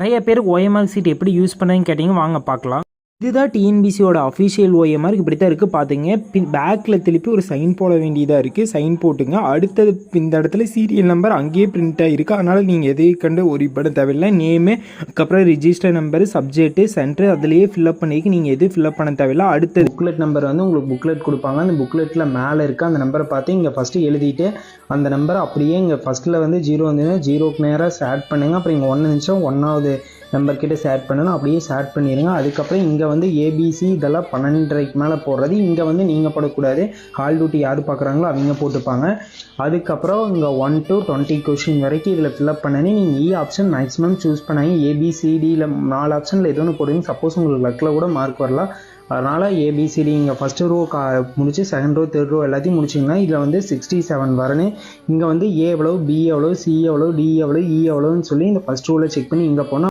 நிறைய பேருக்கு OMR seat எப்படி யூஸ் பண்ணேன்னு கேட்டிங்க, வாங்க பார்க்கலாம். இதுதான் டிஎன்பிசியோட அஃபிஷியல் ஓஎம்ஆர். இப்படி தான் இருக்குது பார்த்துங்க. பேக்கில் திருப்பி ஒரு சைன் போட வேண்டியதாக இருக்குது. சைன் போட்டுங்க. அடுத்தது இந்த இடத்துல சீரியல் நம்பர் அங்கேயே பிரிண்ட் ஆகிருக்கு. அதனால் நீங்கள் எதையும் கண்டு ஒரிப்பட தேவையில்லை. நேமு, அதுக்கப்புறம் ரிஜிஸ்டர் நம்பரு, சப்ஜெக்ட்டு, சென்டர் அதிலேயே ஃபில்அப் பண்ணிக்கு நீங்கள் எதுவும் ஃபில்அப் பண்ண தேவையில்லை. அடுத்த புக்லெட் நம்பர் வந்து உங்களுக்கு புக்லெட் கொடுப்பாங்க. அந்த புக்லெட்டில் மேலே இருக்க அந்த நம்பரை பார்த்து இங்கே ஃபஸ்ட்டு எழுதிட்டு அந்த நம்பரை அப்படியே இங்கே ஃபஸ்ட்டில் வந்து 0 வந்துன்னா 0க்கு நேராக ஆட் பண்ணுங்கள். அப்புறம் இங்கே 1 நிமிஷம் 1வது நம்பர் கிட்ட ஷேர் பண்ணணும். அப்படியே ஷேர் பண்ணிடுங்க. அதுக்கப்புறம் இங்கே வந்து ஏபிசி இதெல்லாம் 12:30க்கு மேலே போடுறது. இங்கே வந்து நீங்கள் போடக்கூடாது. கால் டியூட்டி யார் பார்க்குறாங்களோ அவங்க போட்டுப்பாங்க. அதுக்கப்புறம் இங்கே 1 to 20 கொஷின் வரைக்கும் இதில் ஃபில்அப் பண்ணி நீங்கள் ஆப்ஷன் மேக்ஸிமம் சூஸ் பண்ணாங்க. ஏபிசிடியில் 4 ஆப்ஷனில் எது ஒன்று போடுவீங்க. சப்போஸ் உங்களுக்கு லக்கில் கூட மார்க் வரலாம். அதனால் ஏபிசிடி இங்கே ஃபஸ்ட்டு ரோ முடிச்சு செகண்ட் ரோ தேர்ட் ரோ எல்லாத்தையும் முடிச்சிங்கன்னா இதில் வந்து 67 வரணும். இங்கே வந்து ஏ எவ்வளோ, பி எவ்வளோ, சி எவ்வளோ, டி எவ்வளோ, இ எவ்வளோன்னு சொல்லி இந்த ஃபஸ்ட் ரோவில் செக் பண்ணி இங்கே போனால்